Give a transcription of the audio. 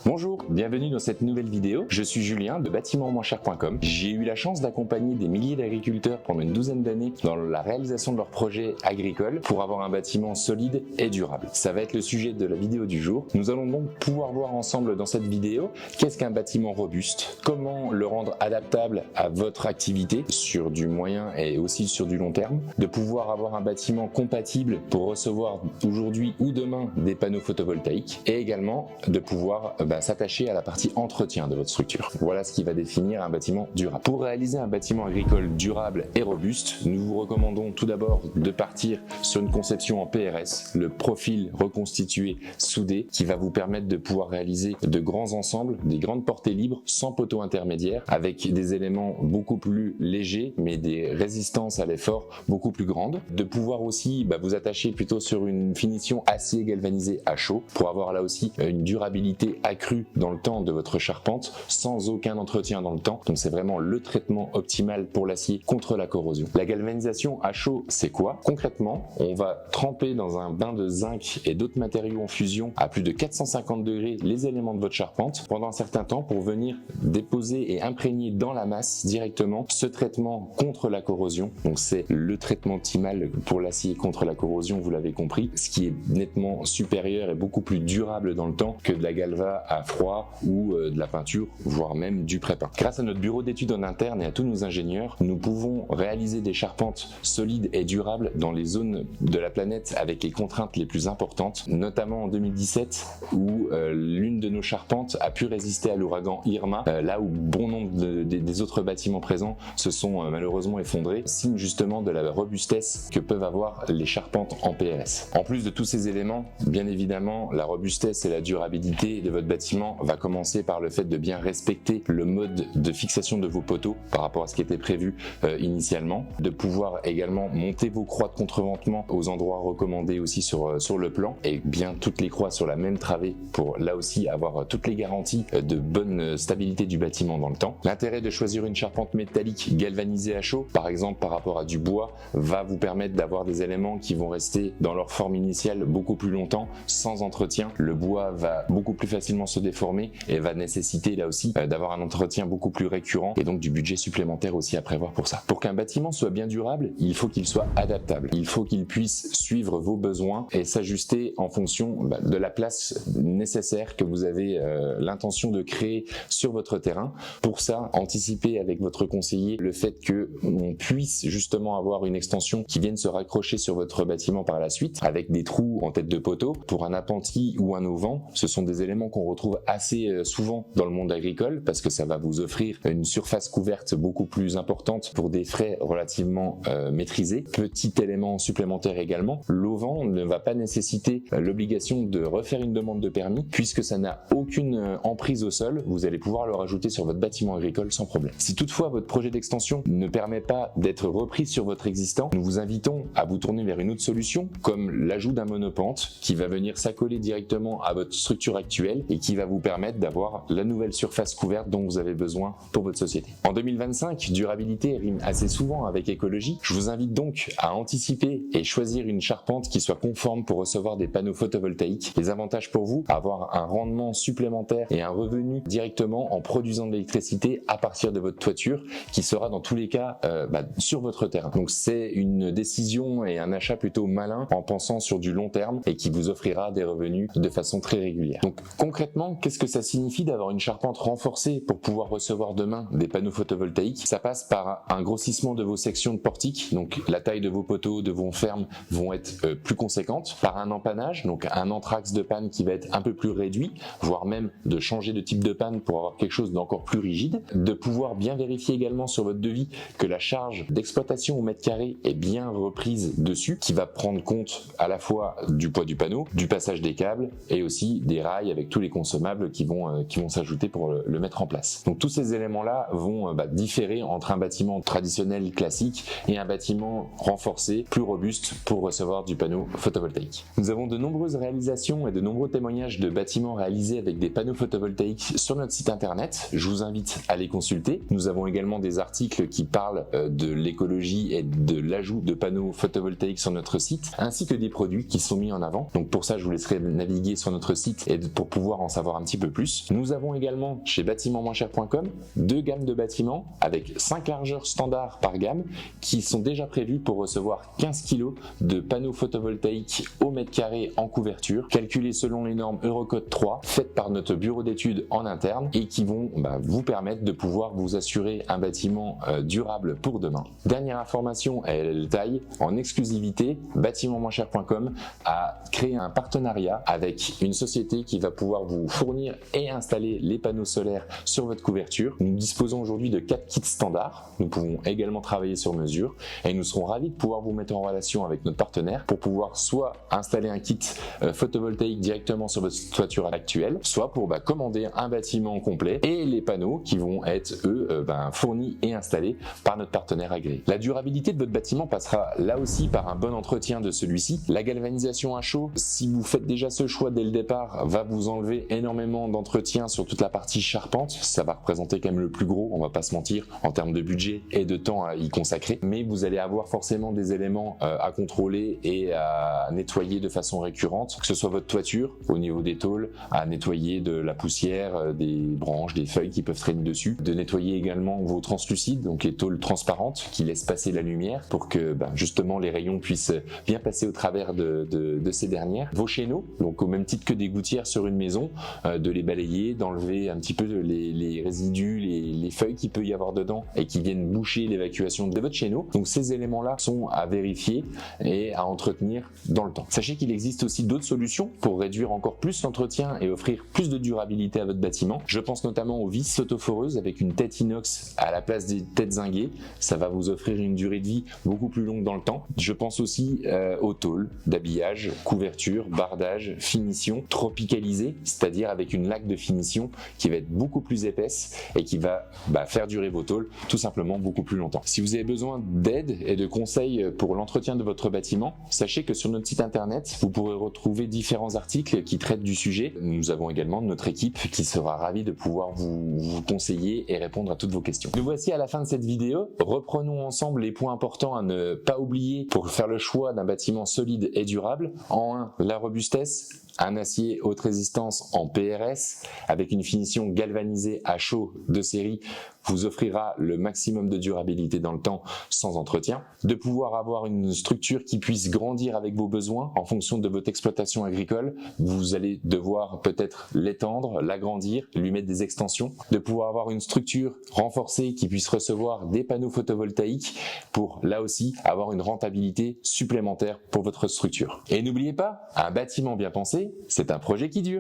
Bonjour, bienvenue dans cette nouvelle vidéo. Je suis Julien de bâtiment-moins-cher.com. J'ai eu la chance d'accompagner des milliers d'agriculteurs pendant une douzaine d'années dans la réalisation de leurs projets agricoles pour avoir un bâtiment solide et durable. Ça va être le sujet de la vidéo du jour. Nous allons donc pouvoir voir ensemble dans cette vidéo qu'est-ce qu'un bâtiment robuste, comment le rendre adaptable à votre activité sur du moyen et aussi sur du long terme, de pouvoir avoir un bâtiment compatible pour recevoir aujourd'hui ou demain des panneaux photovoltaïques et également de pouvoir s'attacher à la partie entretien de votre structure. Voilà ce qui va définir un bâtiment durable. Pour réaliser un bâtiment agricole durable et robuste, nous vous recommandons tout d'abord de partir sur une conception en PRS, le profil reconstitué soudé, qui va vous permettre de pouvoir réaliser de grands ensembles, des grandes portées libres, sans poteaux intermédiaires, avec des éléments beaucoup plus légers, mais des résistances à l'effort beaucoup plus grandes. De pouvoir aussi vous attacher plutôt sur une finition acier galvanisé à chaud, pour avoir là aussi une durabilité accrue dans le temps de votre charpente sans aucun entretien dans le temps. Donc c'est vraiment le traitement optimal pour l'acier contre la corrosion. La galvanisation à chaud, c'est quoi? Concrètement, on va tremper dans un bain de zinc et d'autres matériaux en fusion à plus de 450 degrés les éléments de votre charpente pendant un certain temps pour venir déposer et imprégner dans la masse directement ce traitement contre la corrosion. Donc c'est le traitement optimal pour l'acier contre la corrosion, vous l'avez compris, ce qui est nettement supérieur et beaucoup plus durable dans le temps que de la galva à froid ou de la peinture, voire même du pré-peint. Grâce à notre bureau d'études en interne et à tous nos ingénieurs, nous pouvons réaliser des charpentes solides et durables dans les zones de la planète avec les contraintes les plus importantes, notamment en 2017 où l'une de nos charpentes a pu résister à l'ouragan Irma, là où bon nombre des autres bâtiments présents se sont malheureusement effondrés, signe justement de la robustesse que peuvent avoir les charpentes en PRS. En plus de tous ces éléments, bien évidemment, la robustesse et la durabilité de votre bâtiment va commencer par le fait de bien respecter le mode de fixation de vos poteaux par rapport à ce qui était prévu initialement, de pouvoir également monter vos croix de contreventement aux endroits recommandés aussi sur le plan et bien toutes les croix sur la même travée pour là aussi avoir toutes les garanties de bonne stabilité du bâtiment dans le temps. L'intérêt de choisir une charpente métallique galvanisée à chaud, par exemple par rapport à du bois, va vous permettre d'avoir des éléments qui vont rester dans leur forme initiale beaucoup plus longtemps sans entretien. Le bois va beaucoup plus facilement se déformer et va nécessiter là aussi d'avoir un entretien beaucoup plus récurrent et donc du budget supplémentaire aussi à prévoir pour ça. Pour qu'un bâtiment soit bien durable, il faut qu'il soit adaptable. Il faut qu'il puisse suivre vos besoins et s'ajuster en fonction de la place nécessaire que vous avez l'intention de créer sur votre terrain. Pour ça, anticipez avec votre conseiller le fait que on puisse justement avoir une extension qui vienne se raccrocher sur votre bâtiment par la suite avec des trous en tête de poteau. Pour un appentis ou un auvent, ce sont des éléments qu'on retrouve assez souvent dans le monde agricole parce que ça va vous offrir une surface couverte beaucoup plus importante pour des frais relativement maîtrisés. Petit élément supplémentaire également, l'auvent ne va pas nécessiter l'obligation de refaire une demande de permis puisque ça n'a aucune emprise au sol, vous allez pouvoir le rajouter sur votre bâtiment agricole sans problème. Si toutefois votre projet d'extension ne permet pas d'être repris sur votre existant, nous vous invitons à vous tourner vers une autre solution comme l'ajout d'un monopente qui va venir s'accoler directement à votre structure actuelle et qui va vous permettre d'avoir la nouvelle surface couverte dont vous avez besoin pour votre société. En 2025, durabilité rime assez souvent avec écologie. Je vous invite donc à anticiper et choisir une charpente qui soit conforme pour recevoir des panneaux photovoltaïques. Les avantages pour vous, avoir un rendement supplémentaire et un revenu directement en produisant de l'électricité à partir de votre toiture qui sera dans tous les cas sur votre terrain. Donc c'est une décision et un achat plutôt malin en pensant sur du long terme et qui vous offrira des revenus de façon très régulière. Donc concrètement, qu'est-ce que ça signifie d'avoir une charpente renforcée pour pouvoir recevoir demain des panneaux photovoltaïques? Ça passe par un grossissement de vos sections de portique, donc la taille de vos poteaux, de vos fermes vont être plus conséquentes, par un empannage, donc un entraxe de panne qui va être un peu plus réduit, voire même de changer de type de panne pour avoir quelque chose d'encore plus rigide, de pouvoir bien vérifier également sur votre devis que la charge d'exploitation au mètre carré est bien reprise dessus, qui va prendre compte à la fois du poids du panneau, du passage des câbles et aussi des rails avec tous les consommables qui vont s'ajouter pour le mettre en place. Donc tous ces éléments-là vont différer entre un bâtiment traditionnel classique et un bâtiment renforcé, plus robuste pour recevoir du panneau photovoltaïque. Nous avons de nombreuses réalisations et de nombreux témoignages de bâtiments réalisés avec des panneaux photovoltaïques sur notre site internet. Je vous invite à les consulter. Nous avons également des articles qui parlent de l'écologie et de l'ajout de panneaux photovoltaïques sur notre site, ainsi que des produits qui sont mis en avant. Donc pour ça, je vous laisserai naviguer sur notre site et pour pouvoir en savoir un petit peu plus. Nous avons également chez batimentmoincher.com 2 gammes de bâtiments avec 5 largeurs standards par gamme qui sont déjà prévues pour recevoir 15 kg de panneaux photovoltaïques au mètre carré en couverture, calculés selon les normes Eurocode 3, faites par notre bureau d'études en interne et qui vont vous permettre de pouvoir vous assurer un bâtiment durable pour demain. Dernière information, elle taille en exclusivité, batimentmoincher.com a créé un partenariat avec une société qui va pouvoir vous fournir et installer les panneaux solaires sur votre couverture. Nous disposons aujourd'hui de 4 kits standards. Nous pouvons également travailler sur mesure et nous serons ravis de pouvoir vous mettre en relation avec notre partenaire pour pouvoir soit installer un kit photovoltaïque directement sur votre toiture actuelle, soit pour commander un bâtiment complet et les panneaux qui vont être eux fournis et installés par notre partenaire agréé. La durabilité de votre bâtiment passera là aussi par un bon entretien de celui-ci. La galvanisation à chaud, si vous faites déjà ce choix dès le départ, va vous enlever énormément d'entretien sur toute la partie charpente. Ça va représenter quand même le plus gros, on va pas se mentir, en termes de budget et de temps à y consacrer. Mais vous allez avoir forcément des éléments à contrôler et à nettoyer de façon récurrente, que ce soit votre toiture au niveau des tôles, à nettoyer de la poussière, des branches, des feuilles qui peuvent traîner dessus, de nettoyer également vos translucides, donc les tôles transparentes qui laissent passer la lumière pour que justement les rayons puissent bien passer au travers de ces dernières. Vos chéneaux, donc au même titre que des gouttières sur une maison, de les balayer, d'enlever un petit peu les résidus, les feuilles qu'il peut y avoir dedans et qui viennent boucher l'évacuation de votre chéneau. Donc ces éléments-là sont à vérifier et à entretenir dans le temps. Sachez qu'il existe aussi d'autres solutions pour réduire encore plus l'entretien et offrir plus de durabilité à votre bâtiment. Je pense notamment aux vis autoforeuses avec une tête inox à la place des têtes zinguées. Ça va vous offrir une durée de vie beaucoup plus longue dans le temps. Je pense aussi aux tôles d'habillage, couverture, bardage, finition tropicalisée, c'est-à-dire avec une laque de finition qui va être beaucoup plus épaisse et qui va faire durer vos tôles tout simplement beaucoup plus longtemps. Si vous avez besoin d'aide et de conseils pour l'entretien de votre bâtiment, sachez que sur notre site internet, vous pourrez retrouver différents articles qui traitent du sujet. Nous avons également notre équipe qui sera ravie de pouvoir vous conseiller et répondre à toutes vos questions. Nous voici à la fin de cette vidéo. Reprenons ensemble les points importants à ne pas oublier pour faire le choix d'un bâtiment solide et durable. En 1, la robustesse. Un acier haute résistance en PRS avec une finition galvanisée à chaud de série vous offrira le maximum de durabilité dans le temps sans entretien. De pouvoir avoir une structure qui puisse grandir avec vos besoins en fonction de votre exploitation agricole. Vous allez devoir peut-être l'étendre, l'agrandir, lui mettre des extensions. De pouvoir avoir une structure renforcée qui puisse recevoir des panneaux photovoltaïques pour là aussi avoir une rentabilité supplémentaire pour votre structure. Et n'oubliez pas, un bâtiment bien pensé, c'est un projet qui dure.